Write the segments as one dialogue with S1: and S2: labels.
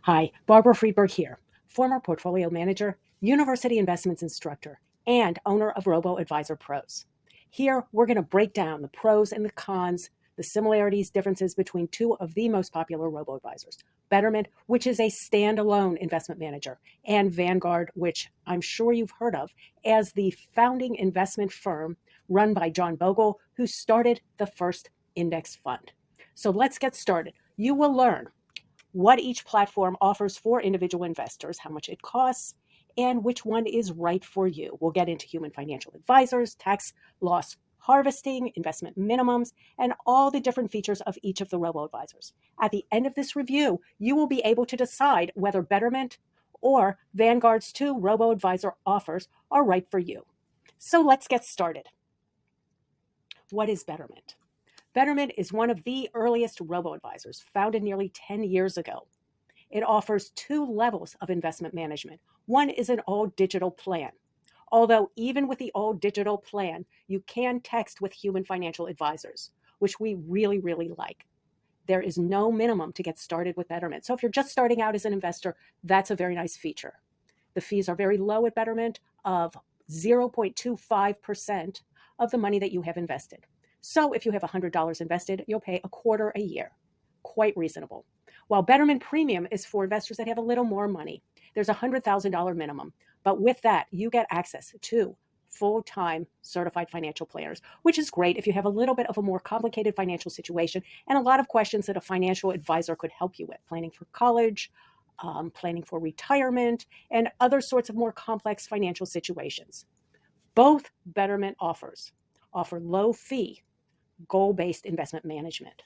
S1: Hi, Barbara Friedberg here, former portfolio manager, university investments instructor, and owner of Robo-Advisor Pros. Here, we're going to break down the pros and the cons, the similarities, differences between two of the most popular robo-advisors, Betterment, which is a standalone investment manager, and Vanguard, which I'm sure you've heard of as the founding investment firm run by John Bogle, who started the first index fund. So let's get started. You will learn what each platform offers for individual investors, how much it costs, and which one is right for you. We'll get into human financial advisors, tax loss harvesting, investment minimums, and all the different features of each of the robo-advisors. At the end of this review, you will be able to decide whether Betterment or Vanguard's two robo-advisor offers are right for you. So let's get started. What is Betterment? Betterment is one of the earliest robo-advisors, founded nearly 10 years ago. It offers two levels of investment management. One is an all-digital plan. Although even with the all-digital plan, you can text with human financial advisors, which we really, really like. There is no minimum to get started with Betterment. So if you're just starting out as an investor, that's a very nice feature. The fees are very low at Betterment of 0.25% of the money that you have invested. So if you have $100 invested, you'll pay a quarter a year. Quite reasonable. While Betterment Premium is for investors that have a little more money. There's a $100,000 minimum. But with that, you get access to full-time certified financial planners, which is great if you have a little bit of a more complicated financial situation and a lot of questions that a financial advisor could help you with, planning for college, planning for retirement, and other sorts of more complex financial situations. Both Betterment offers offer low-fee, goal-based investment management.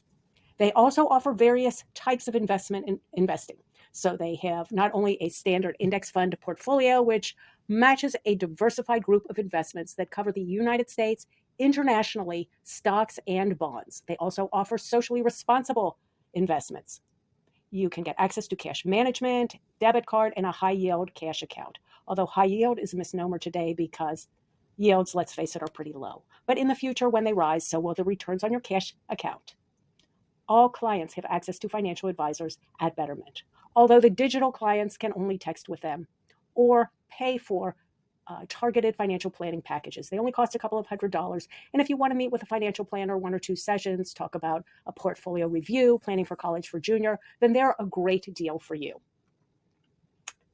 S1: They also offer various types of investing. So they have not only a standard index fund portfolio, which matches a diversified group of investments that cover the United States, internationally, stocks and bonds. They also offer socially responsible investments. You can get access to cash management, debit card, and a high-yield cash account. Although high yield is a misnomer today because yields, let's face it, are pretty low. But in the future, when they rise, so will the returns on your cash account. All clients have access to financial advisors at Betterment, although the digital clients can only text with them or pay for targeted financial planning packages. They only cost a couple of $100. And if you want to meet with a financial planner, 1 or 2 sessions, talk about a portfolio review, planning for college for junior, then they're a great deal for you.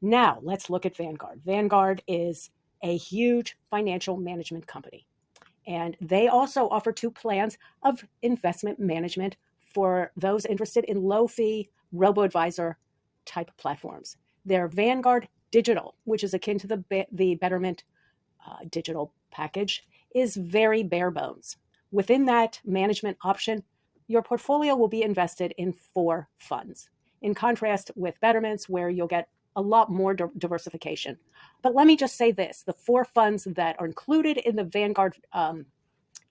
S1: Now, let's look at Vanguard. Vanguard is a huge financial management company, and they also offer 2 plans of investment management for those interested in low-fee robo-advisor type platforms. Their Vanguard Digital, which is akin to the Betterment digital package, is very bare bones. Within that management option, your portfolio will be invested in 4 funds, in contrast with Betterment's, where you'll get a lot more diversification. But let me just say this, the 4 funds that are included in the Vanguard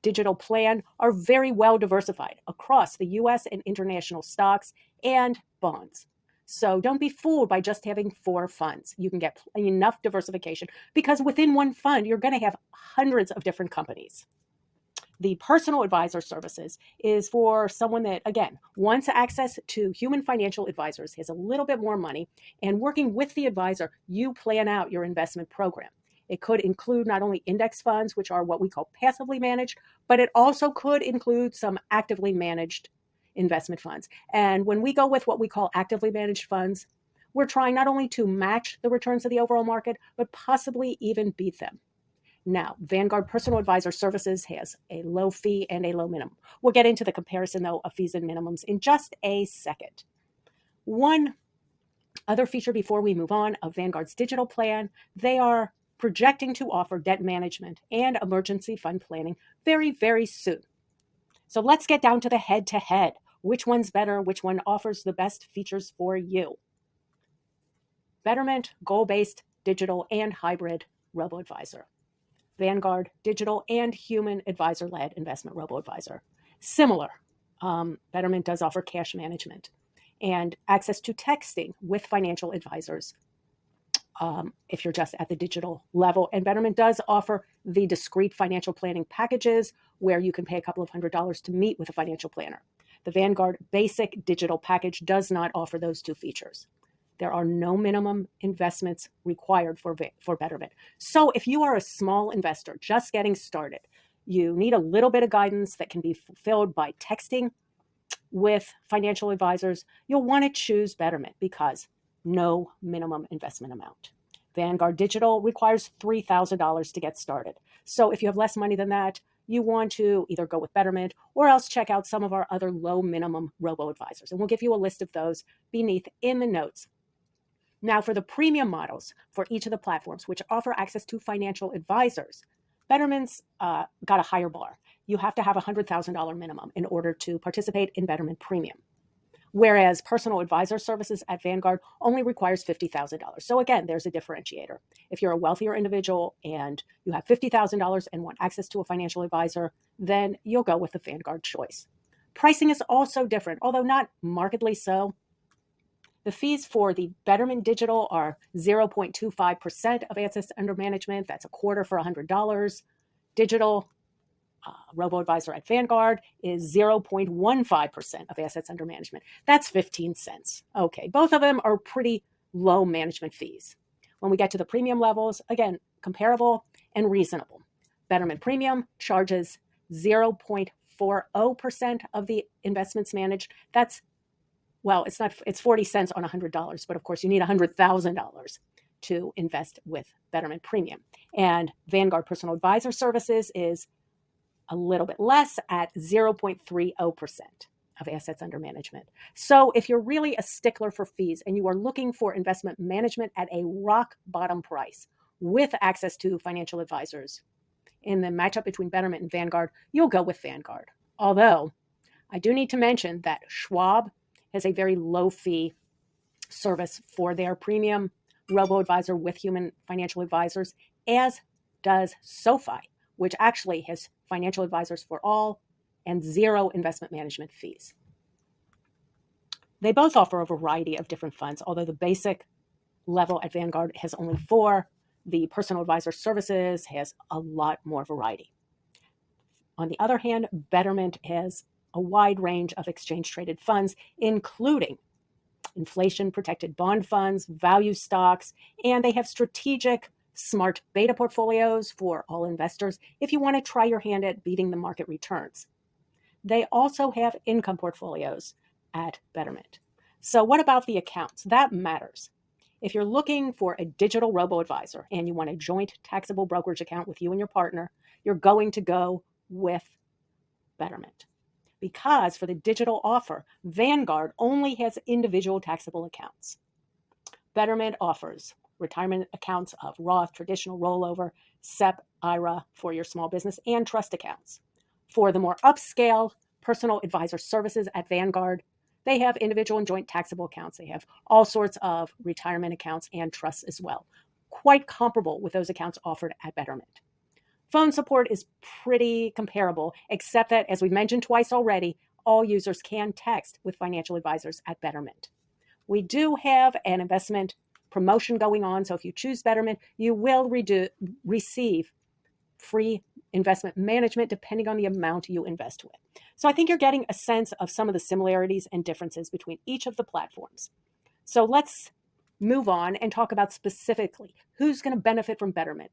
S1: digital plan are very well diversified across the U.S. and international stocks and bonds. So don't be fooled by just having 4 funds. You can get enough diversification because within one fund, you're going to have hundreds of different companies. The personal advisor services is for someone that, again, wants access to human financial advisors, has a little bit more money, and working with the advisor, you plan out your investment program. It could include not only index funds, which are what we call passively managed, but it also could include some actively managed investment funds. And when we go with what we call actively managed funds, we're trying not only to match the returns of the overall market, but possibly even beat them. Now, Vanguard Personal Advisor Services has a low fee and a low minimum. We'll get into the comparison, though, of fees and minimums in just a second. One other feature before we move on of Vanguard's digital plan, they are projecting to offer debt management and emergency fund planning very, very soon. So let's get down to the head-to-head. Which one's better? Which one offers the best features for you? Betterment, goal-based, digital, and hybrid robo-advisor. Vanguard, digital and human advisor-led investment robo-advisor. Similar. Betterment does offer cash management and access to texting with financial advisors if you're just at the digital level. And Betterment does offer the discrete financial planning packages where you can pay a couple of $100s to meet with a financial planner. The Vanguard basic digital package does not offer those 2 features. There are no minimum investments required for Betterment. So if you are a small investor just getting started, you need a little bit of guidance that can be fulfilled by texting with financial advisors, you'll want to choose Betterment because no minimum investment amount. Vanguard Digital requires $3,000 to get started. So if you have less money than that, you want to either go with Betterment or else check out some of our other low minimum robo-advisors. And we'll give you a list of those beneath in the notes. Now, for the premium models for each of the platforms, which offer access to financial advisors, Betterment's got a higher bar. You have to have a $100,000 minimum in order to participate in Betterment Premium, whereas personal advisor services at Vanguard only requires $50,000. So again, there's a differentiator. If you're a wealthier individual and you have $50,000 and want access to a financial advisor, then you'll go with the Vanguard choice. Pricing is also different, although not markedly so. The fees for the Betterment Digital are 0.25% of assets under management. That's a quarter for $100. Digital Robo-Advisor at Vanguard is 0.15% of assets under management. That's 15 cents. Okay, both of them are pretty low management fees. When we get to the premium levels, again, comparable and reasonable. Betterment Premium charges 0.40% of the investments managed. It's 40 cents on $100, but of course you need $100,000 to invest with Betterment Premium. And Vanguard Personal Advisor Services is a little bit less at 0.30% of assets under management. So if you're really a stickler for fees and you are looking for investment management at a rock bottom price with access to financial advisors in the matchup between Betterment and Vanguard, you'll go with Vanguard. Although I do need to mention that Schwab has a very low fee service for their premium robo-advisor with human financial advisors, as does SoFi, which actually has financial advisors for all and zero investment management fees. They both offer a variety of different funds, although the basic level at Vanguard has only 4. The personal advisor services has a lot more variety. On the other hand, Betterment has a wide range of exchange-traded funds, including inflation-protected bond funds, value stocks, and they have strategic smart beta portfolios for all investors if you want to try your hand at beating the market returns. They also have income portfolios at Betterment. So what about the accounts? That matters. If you're looking for a digital robo-advisor and you want a joint taxable brokerage account with you and your partner, you're going to go with Betterment. Because for the digital offer, Vanguard only has individual taxable accounts. Betterment offers retirement accounts of Roth, traditional rollover, SEP, IRA for your small business, and trust accounts. For the more upscale personal advisor services at Vanguard, they have individual and joint taxable accounts. They have all sorts of retirement accounts and trusts as well, quite comparable with those accounts offered at Betterment. Phone support is pretty comparable, except that, as we've mentioned twice already, all users can text with financial advisors at Betterment. We do have an investment promotion going on, so if you choose Betterment, you will receive free investment management depending on the amount you invest with. So I think you're getting a sense of some of the similarities and differences between each of the platforms. So let's move on and talk about specifically who's going to benefit from Betterment,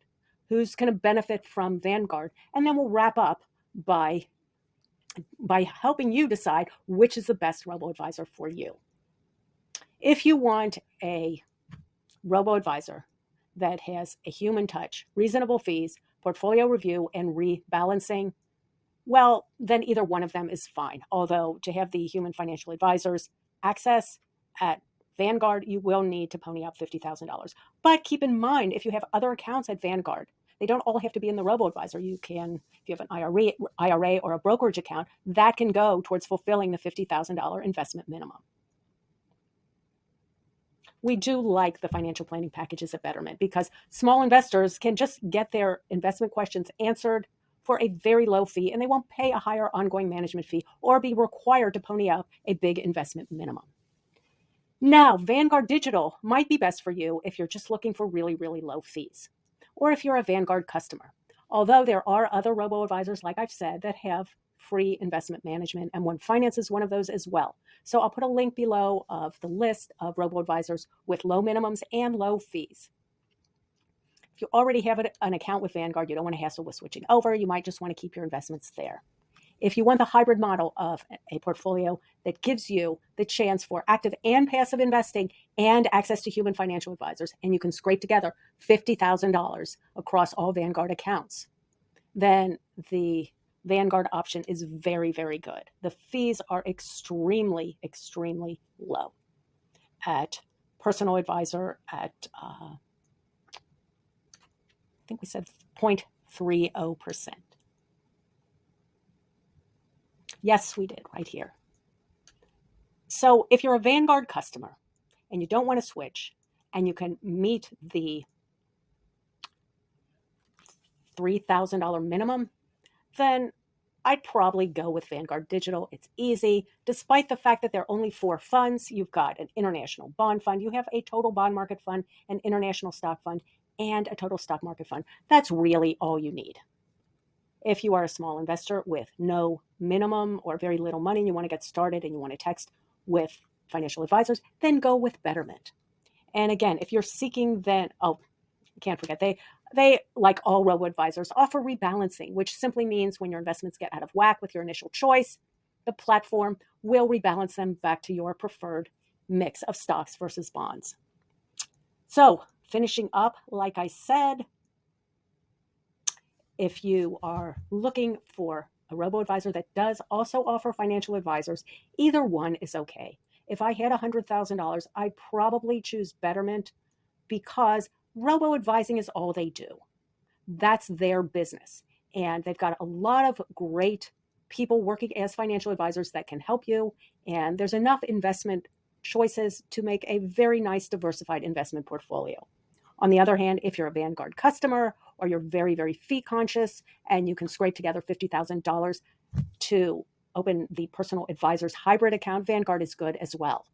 S1: who's going to benefit from Vanguard, and then we'll wrap up by helping you decide which is the best robo-advisor for you. If you want a robo-advisor that has a human touch, reasonable fees, portfolio review, and rebalancing, well, then either one of them is fine. Although to have the human financial advisors access at Vanguard, you will need to pony up $50,000. But keep in mind, if you have other accounts at Vanguard, they don't all have to be in the robo-advisor. You can, if you have an IRA or a brokerage account, that can go towards fulfilling the $50,000 investment minimum. We do like the financial planning packages at Betterment because small investors can just get their investment questions answered for a very low fee, and they won't pay a higher ongoing management fee or be required to pony up a big investment minimum. Now, Vanguard Digital might be best for you if you're just looking for really, really low fees, or if you're a Vanguard customer. Although there are other robo-advisors, like I've said, that have free investment management, and One Finance is one of those as well. So I'll put a link below of the list of robo-advisors with low minimums and low fees. If you already have an account with Vanguard, you don't want to hassle with switching over. You might just want to keep your investments there. If you want the hybrid model of a portfolio that gives you the chance for active and passive investing and access to human financial advisors, and you can scrape together $50,000 across all Vanguard accounts, then the Vanguard option is very, very good. The fees are extremely, extremely low. At personal advisor at, I think we said 0.30%. Yes, we did right here. So if you're a Vanguard customer and you don't want to switch and you can meet the $3,000 minimum, then I'd probably go with Vanguard Digital. It's easy. Despite the fact that there are only 4 funds, you've got an international bond fund, you have a total bond market fund, an international stock fund, and a total stock market fund. That's really all you need. If you are a small investor with no minimum or very little money and you want to get started and you want to text with financial advisors, then go with Betterment. And again, if you're seeking then, can't forget, they, like all robo-advisors, offer rebalancing, which simply means when your investments get out of whack with your initial choice, the platform will rebalance them back to your preferred mix of stocks versus bonds. So finishing up, like I said, if you are looking for a robo-advisor that does also offer financial advisors, either one is okay. If I had $100,000, I'd probably choose Betterment because robo-advising is all they do. That's their business. And they've got a lot of great people working as financial advisors that can help you. And there's enough investment choices to make a very nice diversified investment portfolio. On the other hand, if you're a Vanguard customer or you're very, very fee conscious and you can scrape together $50,000 to open the personal advisor's hybrid account, Vanguard is good as well.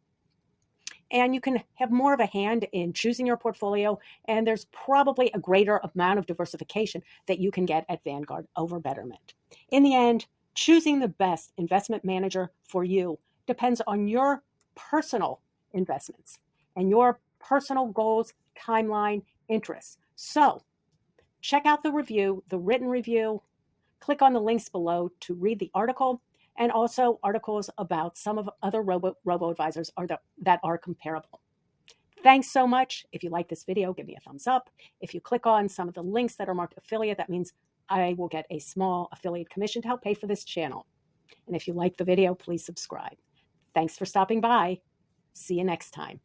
S1: And you can have more of a hand in choosing your portfolio, and there's probably a greater amount of diversification that you can get at Vanguard over Betterment. In the end, choosing the best investment manager for you depends on your personal investments and your personal goals, timeline, interests. So check out the review, the written review. Click on the links below to read the article, and also articles about some of other robo-advisors that are comparable. Thanks so much. If you like this video, give me a thumbs up. If you click on some of the links that are marked affiliate, that means I will get a small affiliate commission to help pay for this channel. And if you like the video, please subscribe. Thanks for stopping by. See you next time.